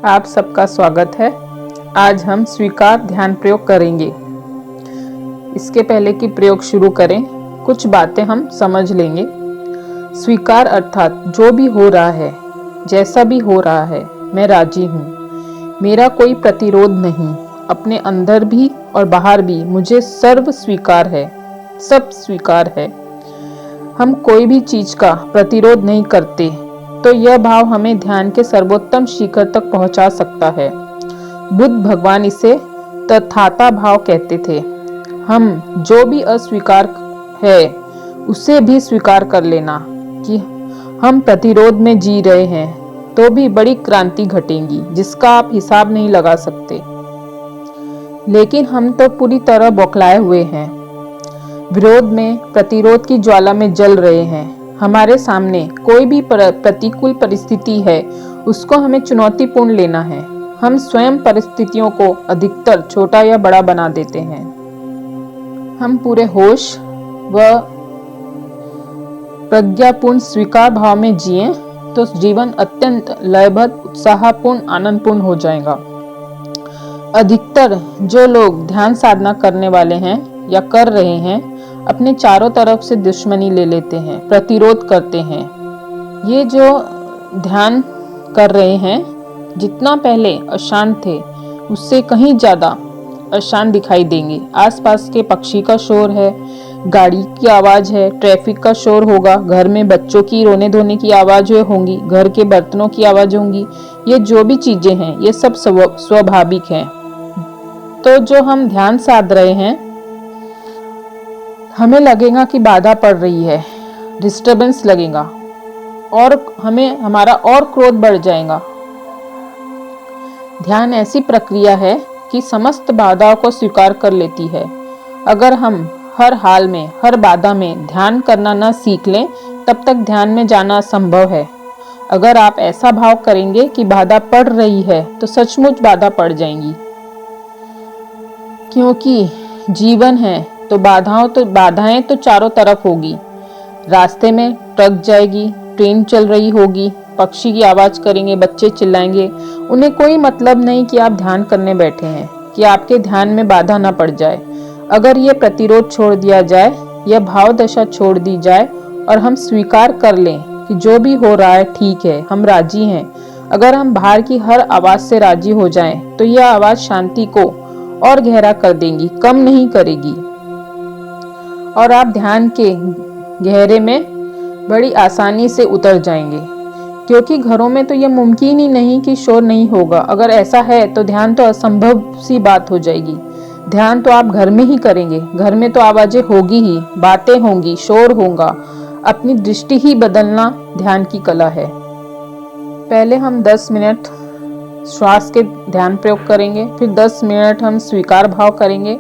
आप सबका स्वागत है। आज हम स्वीकार ध्यान प्रयोग करेंगे। इसके पहले कि प्रयोग शुरू करें, कुछ बातें हम समझ लेंगे। स्वीकार अर्थात जो भी हो रहा है, जैसा भी हो रहा है, मैं राजी हूँ। मेरा कोई प्रतिरोध नहीं। अपने अंदर भी और बाहर भी मुझे सर्व स्वीकार है, सब स्वीकार है। हम कोई भी चीज का प्रतिरोध नहीं करते, तो यह भाव हमें ध्यान के सर्वोत्तम शिखर तक पहुंचा सकता है। बुद्ध भगवान इसे तथाता भाव कहते थे। हम जो भी अस्वीकार है उसे भी स्वीकार कर लेना कि हम प्रतिरोध में जी रहे हैं, तो भी बड़ी क्रांति घटेगी जिसका आप हिसाब नहीं लगा सकते। लेकिन हम तो पूरी तरह बौखलाए हुए हैं, विरोध में, प्रतिरोध की ज्वाला में जल रहे हैं। हमारे सामने कोई भी प्रतिकूल परिस्थिति है, उसको हमें चुनौतीपूर्ण लेना है। हम स्वयं परिस्थितियों को अधिकतर छोटा या बड़ा बना देते हैं। हम पूरे होश व प्रज्ञापूर्ण स्वीकार भाव में जिएं तो जीवन अत्यंत लयबद्ध, उत्साहपूर्ण, आनंदपूर्ण हो जाएगा। अधिकतर जो लोग ध्यान साधना करने वाले हैं या कर रहे हैं, अपने चारों तरफ से दुश्मनी ले लेते हैं, प्रतिरोध करते हैं। ये जो ध्यान कर रहे हैं, जितना पहले अशांत थे उससे कहीं ज्यादा अशांत दिखाई देंगे। आसपास के पक्षी का शोर है, गाड़ी की आवाज है, ट्रैफिक का शोर होगा, घर में बच्चों की रोने धोने की आवाजें होंगी, घर के बर्तनों की आवाज होंगी। ये जो भी चीजें हैं, ये सब स्वाभाविक हैं। तो जो हम ध्यान साध रहे हैं, हमें लगेगा कि बाधा पड़ रही है, डिस्टरबेंस लगेगा और हमें हमारा और क्रोध बढ़ जाएगा। ध्यान ऐसी प्रक्रिया है कि समस्त बाधाओं को स्वीकार कर लेती है। अगर हम हर हाल में, हर बाधा में ध्यान करना न सीख लें, तब तक ध्यान में जाना असंभव है। अगर आप ऐसा भाव करेंगे कि बाधा पड़ रही है, तो सचमुच बाधा पड़ जाएंगी। क्योंकि जीवन है तो बाधाएं तो चारों तरफ होगी। रास्ते में ट्रक जाएगी, ट्रेन चल रही होगी, पक्षी की आवाज करेंगे, बच्चे चिल्लाएंगे। उन्हें कोई मतलब नहीं कि आप ध्यान करने बैठे हैं, कि आपके ध्यान में बाधा ना पड़ जाए। अगर ये प्रतिरोध छोड़ दिया जाए, यह भाव दशा छोड़ दी जाए और हम स्वीकार कर लें कि जो भी हो रहा है ठीक है, हम राजी हैं। अगर हम बाहर की हर आवाज से राजी हो जाएं, तो यह आवाज शांति को और गहरा कर देंगी, कम नहीं करेगी। और आप ध्यान के गहरे में बड़ी आसानी से उतर जाएंगे। क्योंकि घरों में तो यह मुमकिन ही नहीं कि शोर नहीं होगा। अगर ऐसा है तो ध्यान तो असंभव सी बात हो जाएगी। ध्यान तो आप घर में ही करेंगे, घर में तो आवाजें होगी ही, बातें होंगी, शोर होगा। अपनी दृष्टि ही बदलना ध्यान की कला है। पहले हम 10 मिनट श्वास के ध्यान प्रयोग करेंगे, फिर 10 मिनट हम स्वीकार भाव करेंगे।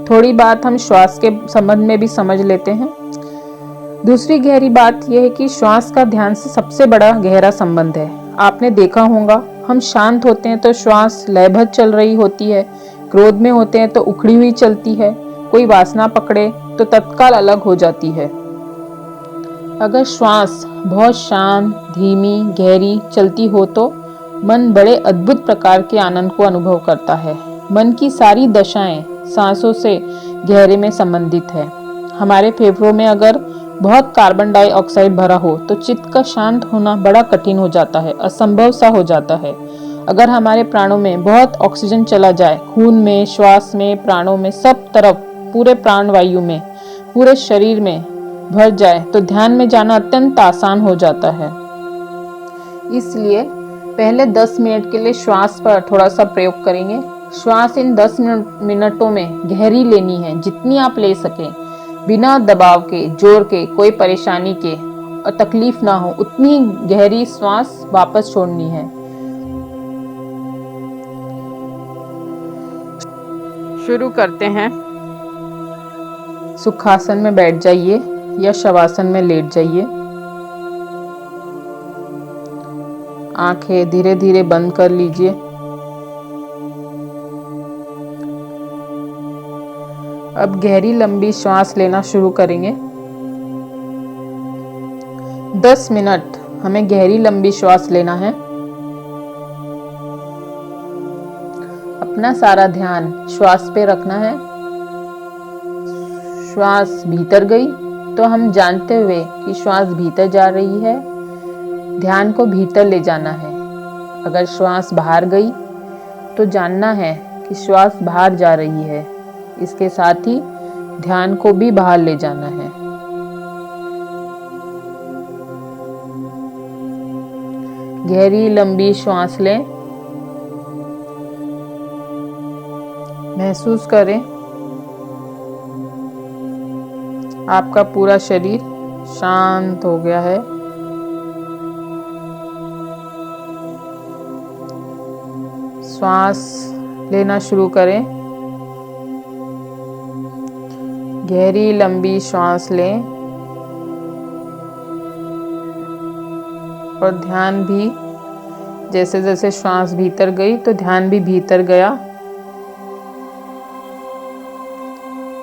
थोड़ी बात हम श्वास के संबंध में भी समझ लेते हैं। दूसरी गहरी बात यह है कि श्वास का ध्यान से सबसे बड़ा गहरा संबंध है। आपने देखा होगा, हम शांत होते हैं तो श्वास लयबद्ध चल रही होती है, क्रोध में होते हैं तो उखड़ी हुई चलती है, कोई वासना पकड़े तो तत्काल अलग हो जाती है। अगर श्वास बहुत शांत, धीमी, गहरी चलती हो तो मन बड़े अद्भुत प्रकार के आनंद को अनुभव करता है। मन की सारी दशाएं सांसों से गहरे में संबंधित है। हमारे फेफड़ों में अगर बहुत कार्बन डाइऑक्साइड भरा हो तो चित्त का शांत होना बड़ा कठिन हो जाता है, असंभव सा हो जाता है। अगर हमारे प्राणों में बहुत ऑक्सीजन चला जाए, खून में, श्वास में, प्राणों में, सब तरफ, पूरे प्राण वायु में, पूरे शरीर में भर जाए, तो ध्यान में जाना अत्यंत आसान हो जाता है। इसलिए पहले 10 मिनट के लिए श्वास पर थोड़ा सा प्रयोग करेंगे। श्वास इन 10 मिनटों में गहरी लेनी है, जितनी आप ले सकें, बिना दबाव के, जोर के, कोई परेशानी के और तकलीफ ना हो, उतनी गहरी श्वास वापस छोड़नी है। शुरू करते हैं। सुखासन में बैठ जाइए या शवासन में लेट जाइए। आंखें धीरे धीरे बंद कर लीजिए। अब गहरी लंबी श्वास लेना शुरू करेंगे। 10 मिनट हमें गहरी लंबी श्वास लेना है। अपना सारा ध्यान श्वास पे रखना है। श्वास भीतर गई तो हम जानते हुए कि श्वास भीतर जा रही है, ध्यान को भीतर ले जाना है। अगर श्वास बाहर गई तो जानना है कि श्वास बाहर जा रही है। इसके साथ ही ध्यान को भी बाहर ले जाना है। गहरी लंबी श्वास लें। महसूस करें आपका पूरा शरीर शांत हो गया है। श्वास लेना शुरू करें। गहरी लंबी श्वास लें और ध्यान भी जैसे जैसे श्वास भीतर गई तो ध्यान भी भीतर गया।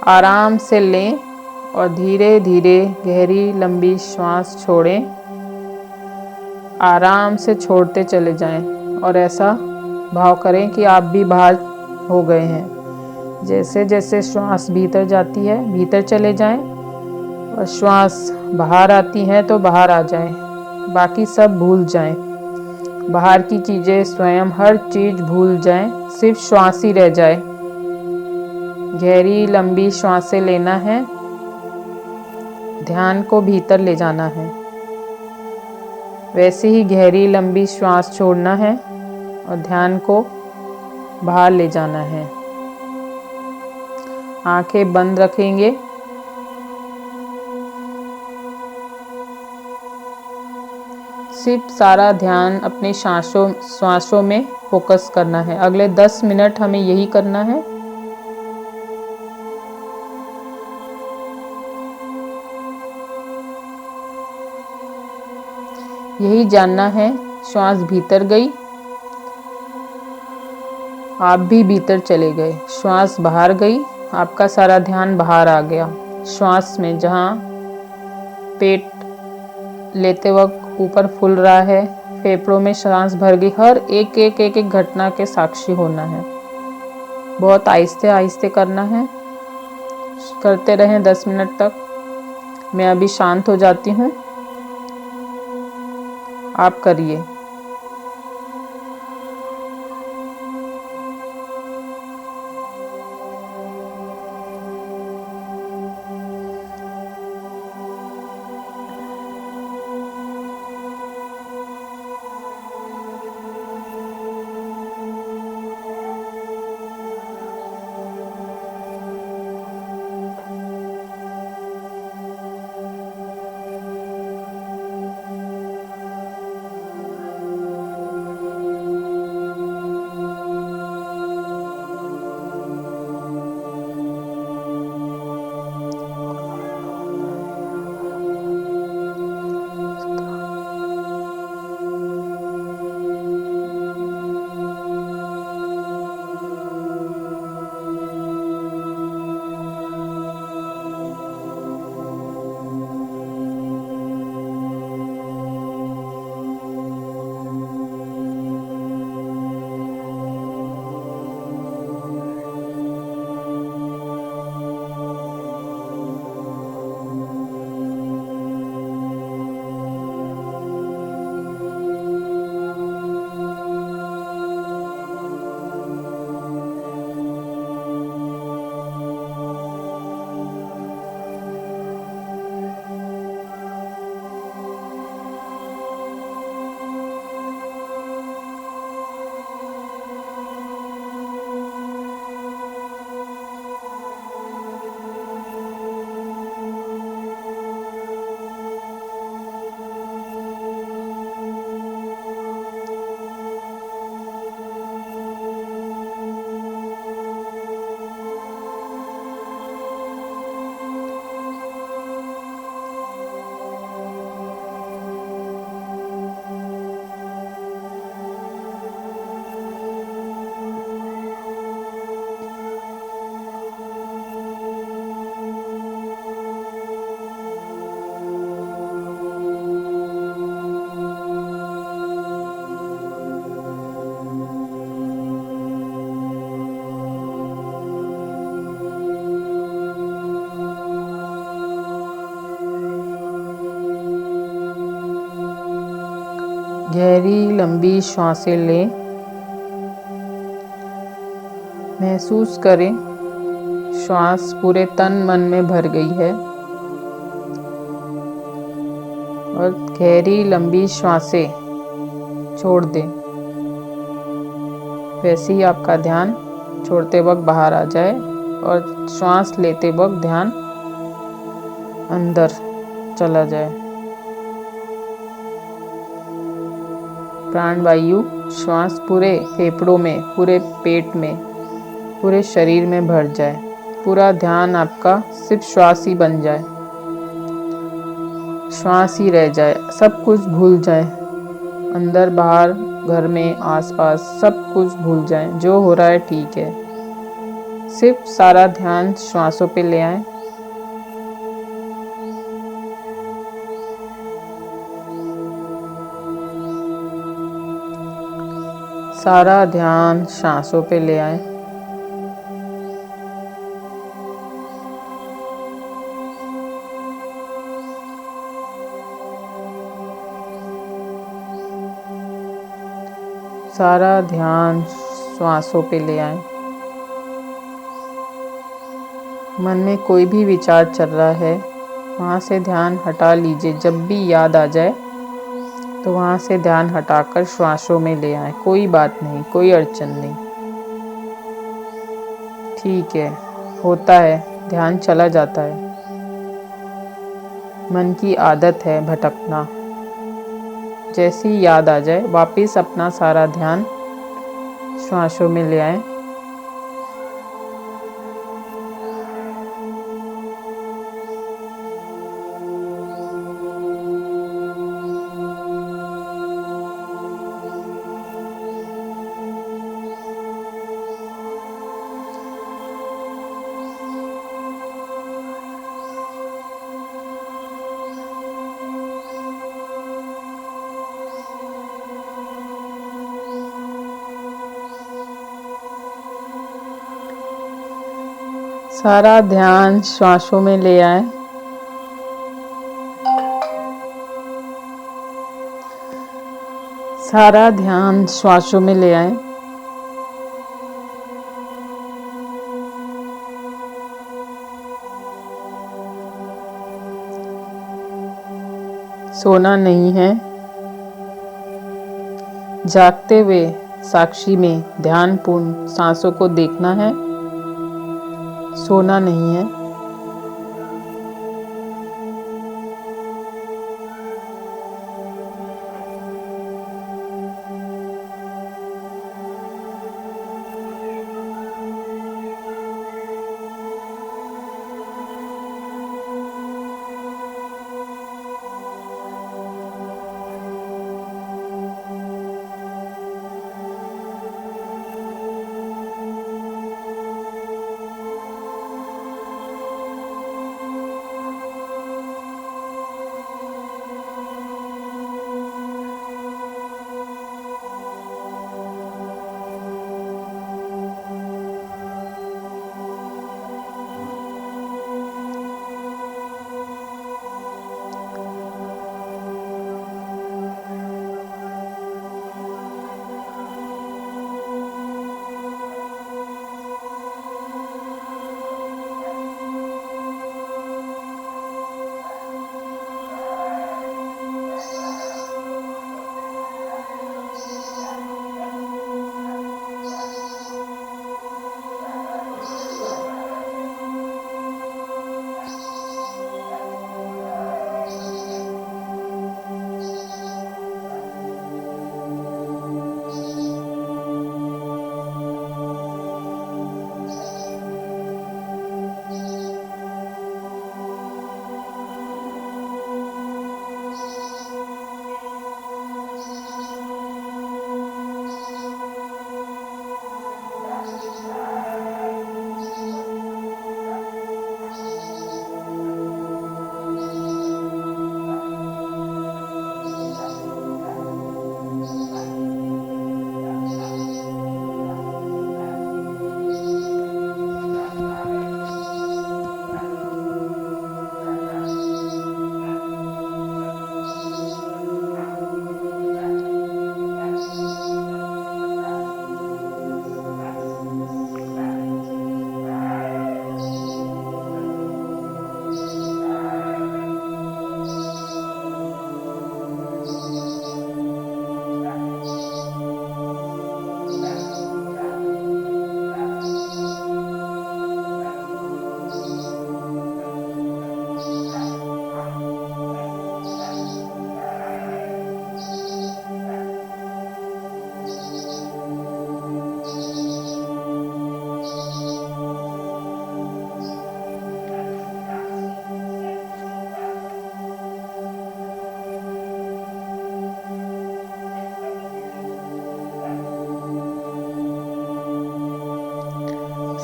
आराम से लें और धीरे धीरे गहरी लंबी श्वास छोड़ें। आराम से छोड़ते चले जाएं और ऐसा भाव करें कि आप भी बाहर हो गए हैं। जैसे जैसे श्वास भीतर जाती है भीतर चले जाएं और श्वास बाहर आती है तो बाहर आ जाएं। बाकी सब भूल जाएं, बाहर की चीज़ें स्वयं हर चीज़ भूल जाएं, सिर्फ श्वास ही रह जाए। गहरी लंबी श्वासें लेना है, ध्यान को भीतर ले जाना है। वैसे ही गहरी लंबी श्वास छोड़ना है और ध्यान को बाहर ले जाना है। आंखें बंद रखेंगे। सिर्फ सारा ध्यान अपने श्वासों में फोकस करना है। अगले 10 मिनट हमें यही करना है। यही जानना है, श्वास भीतर गई, आप भी भीतर चले गए। श्वास बाहर गई, आपका सारा ध्यान बाहर आ गया। श्वास में जहाँ पेट लेते वक्त ऊपर फूल रहा है, फेफड़ों में सांस भर गई, हर एक घटना के साक्षी होना है। बहुत आहिस्ते आहिस्ते करना है। करते रहें 10 मिनट तक। मैं अभी शांत हो जाती हूँ, आप करिए। गहरी लंबी श्वासें लें। महसूस करें श्वास पूरे तन मन में भर गई है और गहरी लंबी श्वासें छोड़ दें। वैसे ही आपका ध्यान छोड़ते वक्त बाहर आ जाए और श्वास लेते वक्त ध्यान अंदर चला जाए। प्राणवायु श्वास पूरे फेफड़ों में, पूरे पेट में, पूरे शरीर में भर जाए। पूरा ध्यान आपका सिर्फ श्वास ही बन जाए, श्वास ही रह जाए, सब कुछ भूल जाए। अंदर बाहर, घर में, आसपास सब कुछ भूल जाए। जो हो रहा है ठीक है, सिर्फ सारा ध्यान श्वासों पे ले आए। सारा ध्यान सांसों पे ले आए। सारा ध्यान श्वासों पे ले आए। मन में कोई भी विचार चल रहा है, वहाँ से ध्यान हटा लीजिए। जब भी याद आ जाए तो वहाँ से ध्यान हटाकर श्वासों में ले आए। कोई बात नहीं, कोई अड़चन नहीं, ठीक है, होता है, ध्यान चला जाता है। मन की आदत है भटकना। जैसी याद आ जाए वापस अपना सारा ध्यान श्वासों में ले आए। सारा ध्यान श्वासों में ले आए। सारा ध्यान श्वासों में ले आए। सोना नहीं है। जागते हुए साक्षी में ध्यानपूर्ण सांसों को देखना है। सोना नहीं है।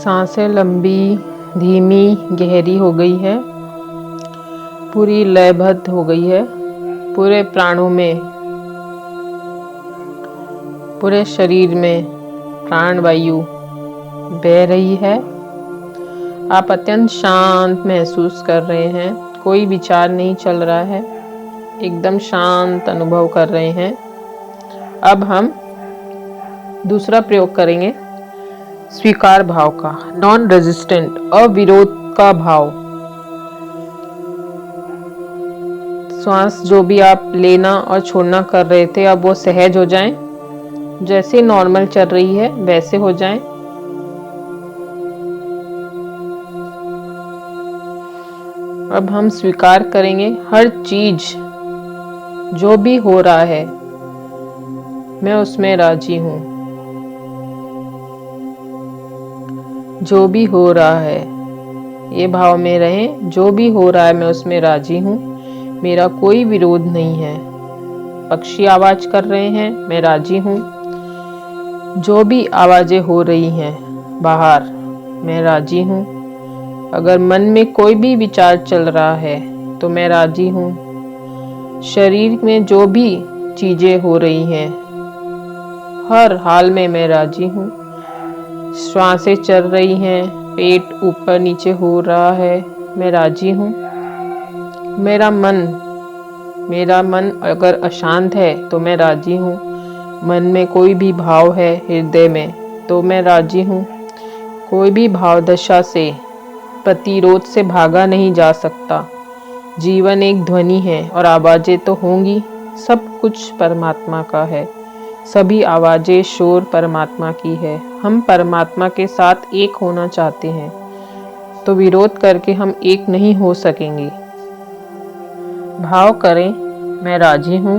सांसें लंबी, धीमी, गहरी हो गई है, पूरी लयबद्ध हो गई है। पूरे प्राणों में, पूरे शरीर में प्राण वायु बह रही है। आप अत्यंत शांत महसूस कर रहे हैं, कोई विचार नहीं चल रहा है, एकदम शांत अनुभव कर रहे हैं। अब हम दूसरा प्रयोग करेंगे स्वीकार भाव का, नॉन रेजिस्टेंट, अविरोध का भाव। श्वास जो भी आप लेना और छोड़ना कर रहे थे, अब वो सहज हो जाएं, जैसे नॉर्मल चल रही है वैसे हो जाएं। अब हम स्वीकार करेंगे हर चीज जो भी हो रहा है, मैं उसमें राजी हूं। जो भी हो रहा है, ये भाव में रहें, जो भी हो रहा है मैं उसमें राजी हूं, मेरा कोई विरोध नहीं है। पक्षी आवाज कर रहे हैं, मैं राजी हूं। जो भी आवाजें हो रही हैं बाहर, मैं राजी हूं। अगर मन में कोई भी विचार चल रहा है तो मैं राजी हूं। शरीर में जो भी चीजें हो रही हैं, हर हाल में मैं राजी हूं। श्वासें चल रही हैं, पेट ऊपर नीचे हो रहा है, मैं राजी हूं। मेरा मन अगर अशांत है तो मैं राजी हूं। मन में कोई भी भाव है हृदय में तो मैं राजी हूं। कोई भी भाव दशा से, प्रतिरोध से भागा नहीं जा सकता। जीवन एक ध्वनि है और आवाजें तो होंगी। सब कुछ परमात्मा का है, सभी आवाजें शोर परमात्मा की है। हम परमात्मा के साथ एक होना चाहते हैं तो विरोध करके हम एक नहीं हो सकेंगे। भाव करें, मैं राजी हूँ,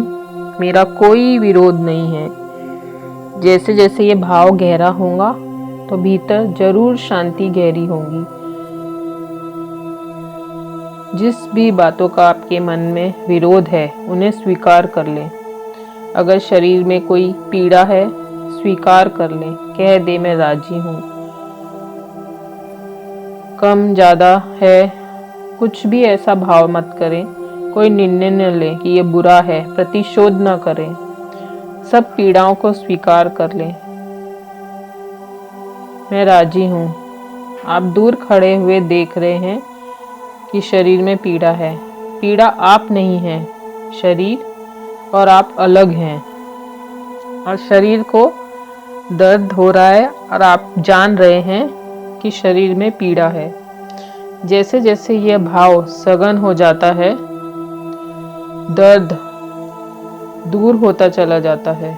मेरा कोई विरोध नहीं है। जैसे जैसे ये भाव गहरा होगा तो भीतर जरूर शांति गहरी होगी। जिस भी बातों का आपके मन में विरोध है उन्हें स्वीकार कर लें। अगर शरीर में कोई पीड़ा है, स्वीकार कर लें, कह दे मैं राजी हूँ। कम ज़्यादा है, कुछ भी ऐसा भाव मत करें। कोई निर्णय न लें कि ये बुरा है, प्रतिशोध न करें। सब पीड़ाओं को स्वीकार कर लें, मैं राजी हूँ। आप दूर खड़े हुए देख रहे हैं कि शरीर में पीड़ा है। पीड़ा आप नहीं है, शरीर और आप अलग हैं। और शरीर को दर्द हो रहा है और आप जान रहे हैं कि शरीर में पीड़ा है। जैसे जैसे यह भाव सघन हो जाता है, दर्द दूर होता चला जाता है।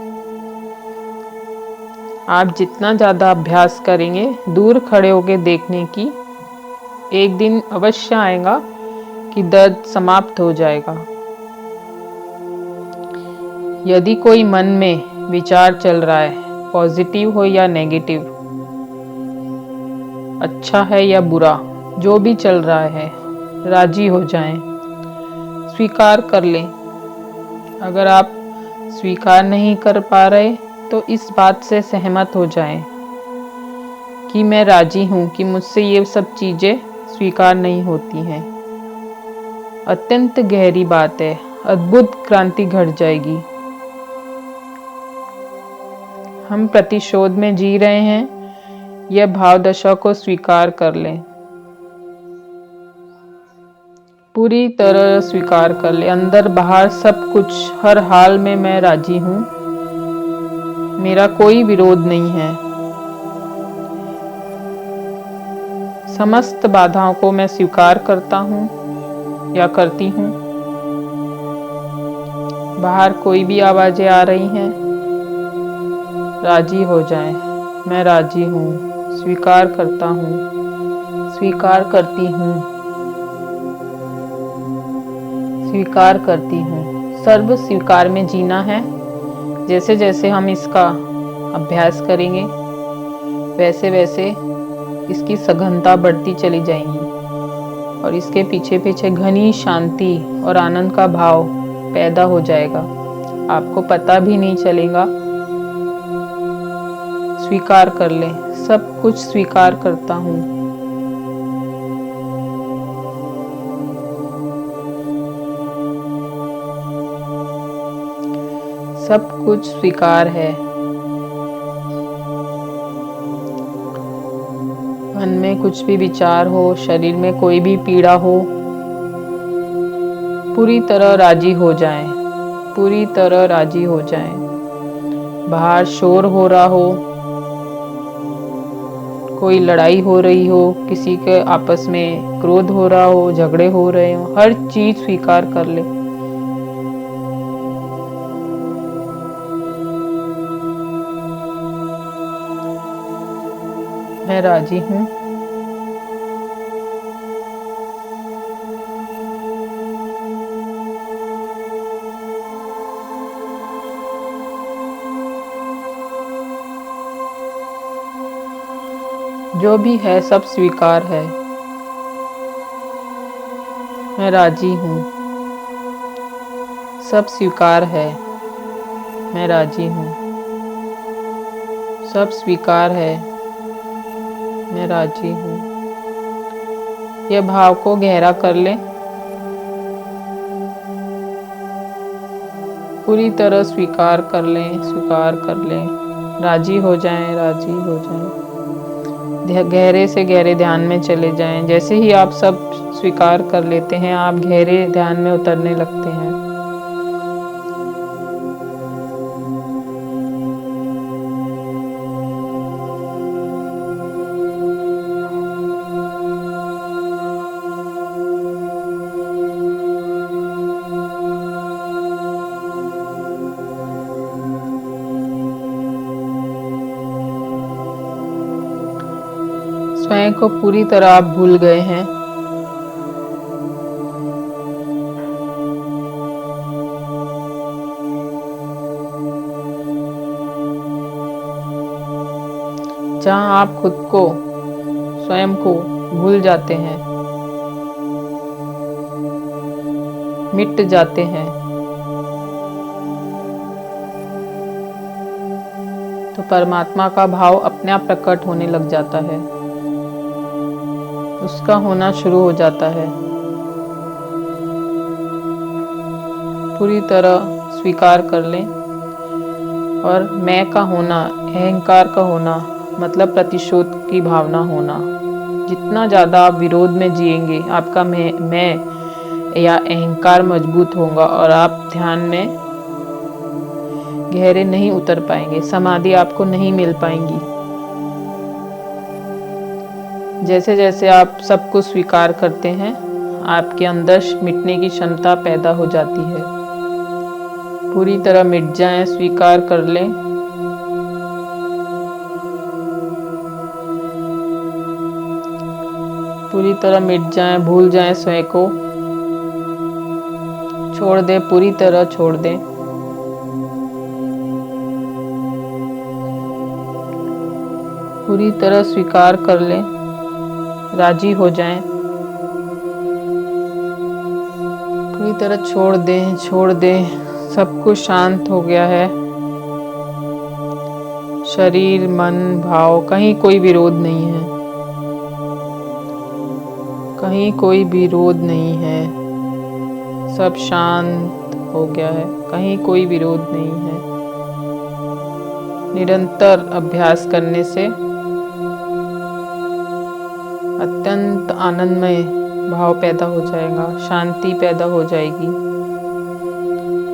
आप जितना ज़्यादा अभ्यास करेंगे दूर खड़े होकर देखने की, एक दिन अवश्य आएगा कि दर्द समाप्त हो जाएगा। यदि कोई मन में विचार चल रहा है, पॉजिटिव हो या नेगेटिव, अच्छा है या बुरा, जो भी चल रहा है, राजी हो जाएं, स्वीकार कर लें। अगर आप स्वीकार नहीं कर पा रहे तो इस बात से सहमत हो जाएं कि मैं राजी हूं कि मुझसे ये सब चीज़ें स्वीकार नहीं होती हैं। अत्यंत गहरी बात है, अद्भुत क्रांति घट जाएगी। हम प्रतिशोध में जी रहे हैं, यह भाव दशा को स्वीकार कर लें, पूरी तरह स्वीकार कर ले। अंदर बाहर सब कुछ, हर हाल में मैं राजी हूँ, मेरा कोई विरोध नहीं है। समस्त बाधाओं को मैं स्वीकार करता हूँ या करती हूँ। बाहर कोई भी आवाजें आ रही हैं, राजी हो जाएं, मैं राजी हूँ, स्वीकार करता हूँ, स्वीकार करती हूँ, स्वीकार करती हूँ। सर्व स्वीकार में जीना है। जैसे जैसे हम इसका अभ्यास करेंगे वैसे वैसे इसकी सघनता बढ़ती चली जाएगी और इसके पीछे पीछे घनी शांति और आनंद का भाव पैदा हो जाएगा। आपको पता भी नहीं चलेगा। स्वीकार कर लें, सब कुछ स्वीकार करता हूँ। सब कुछ स्वीकार है। मन में कुछ भी विचार हो, शरीर में कोई भी पीड़ा हो, पूरी तरह राजी हो जाएं, पूरी तरह राजी हो जाएं। बाहर शोर हो रहा हो, कोई लड़ाई हो रही हो, किसी के आपस में क्रोध हो रहा हो, झगड़े हो रहे हो, हर चीज स्वीकार कर ले। मैं राजी हूँ। जो भी है सब स्वीकार है। मैं राजी हूँ। सब स्वीकार है। मैं राजी हूँ। सब स्वीकार है। मैं राजी हूँ। यह भाव को गहरा कर ले। पूरी तरह स्वीकार कर लें, स्वीकार कर लें। राजी हो जाएं, राजी हो जाएं। गहरे से गहरे ध्यान में चले जाएं। जैसे ही आप सब स्वीकार कर लेते हैं, आप गहरे ध्यान में उतरने लगते हैं। स्वयं को पूरी तरह आप भूल गए हैं। जहां आप खुद को, स्वयं को भूल जाते हैं, मिट जाते हैं, तो परमात्मा का भाव अपने आप प्रकट होने लग जाता है। उसका होना शुरू हो जाता है। पूरी तरह स्वीकार कर लें। और मैं का होना, अहंकार का होना मतलब प्रतिशोध की भावना होना। जितना ज़्यादा आप विरोध में जिएंगे, आपका मैं या अहंकार मजबूत होगा और आप ध्यान में गहरे नहीं उतर पाएंगे, समाधि आपको नहीं मिल पाएंगी। जैसे जैसे आप सब कुछ स्वीकार करते हैं, आपके अंदर मिटने की क्षमता पैदा हो जाती है। पूरी तरह मिट जाएं, स्वीकार कर लें। पूरी तरह मिट जाएं, भूल जाएं, स्वयं को छोड़ दें, पूरी तरह छोड़ दें। पूरी तरह स्वीकार कर लें, राजी हो जाएं। पूरी तरह छोड़ दें, छोड़ दें। सब कुछ शांत हो गया है। शरीर, मन, भाव, कहीं कोई विरोध नहीं है। कहीं कोई विरोध नहीं है। सब शांत हो गया है। कहीं कोई विरोध नहीं है। निरंतर अभ्यास करने से अत्यंत आनंदमय भाव पैदा हो जाएगा, शांति पैदा हो जाएगी।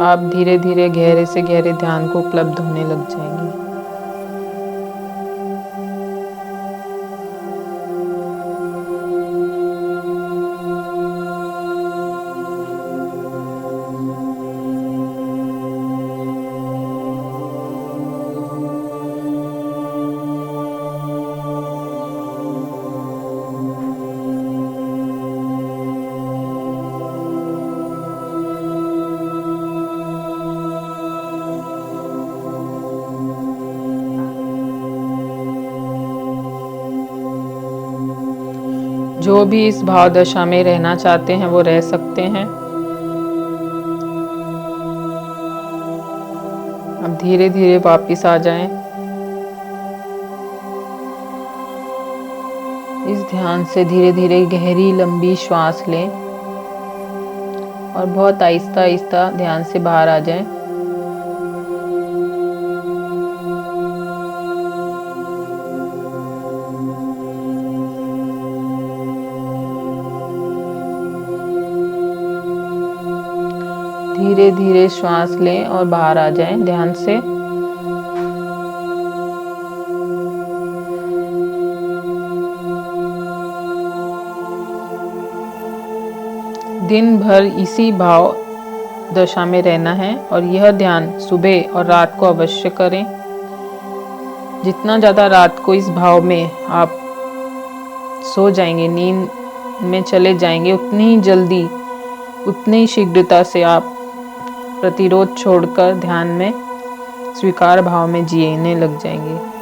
आप धीरे धीरे गहरे से गहरे ध्यान को उपलब्ध होने लग जाएंगे। जो भी इस भाव दशा में रहना चाहते हैं वो रह सकते हैं। अब धीरे धीरे वापिस आ जाएं। इस ध्यान से धीरे धीरे गहरी लंबी श्वास लें और बहुत आहिस्ता आहिस्ता ध्यान से बाहर आ जाएं। धीरे धीरे श्वास लें और बाहर आ जाएं ध्यान से। दिन भर इसी भाव दशा में रहना है और यह ध्यान सुबह और रात को अवश्य करें। जितना ज़्यादा रात को इस भाव में आप सो जाएंगे, नींद में चले जाएंगे, उतनी ही जल्दी, उतनी ही शीघ्रता से आप प्रतिरोध छोड़कर ध्यान में स्वीकार भाव में जीने लग जाएंगे।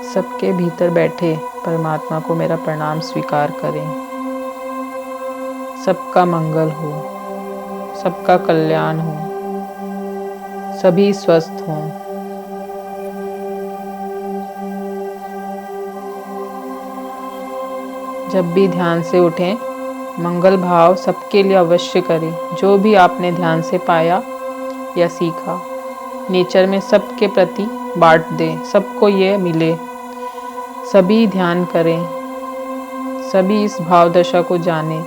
सबके भीतर बैठे परमात्मा को मेरा प्रणाम स्वीकार करें। सबका मंगल हो, सबका कल्याण हो, सभी स्वस्थ हों। जब भी ध्यान से उठें, मंगल भाव सबके लिए अवश्य करें। जो भी आपने ध्यान से पाया या सीखा, नेचर में सबके प्रति बांट दें, सबको ये मिले। सभी ध्यान करें, सभी इस भाव दशा को जानें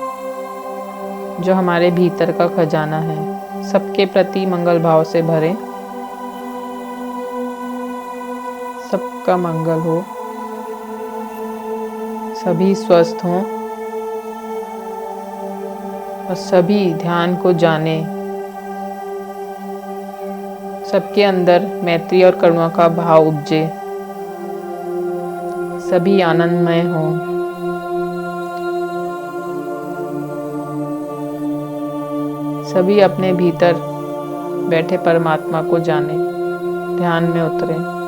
जो हमारे भीतर का खजाना है। सबके प्रति मंगल भाव से भरें। सबका मंगल हो, सभी स्वस्थ हों और सभी ध्यान को जानें। सबके अंदर मैत्री और करुणा का भाव उपजे। सभी आनंदमय हों। सभी अपने भीतर बैठे परमात्मा को जानें, ध्यान में उतरें।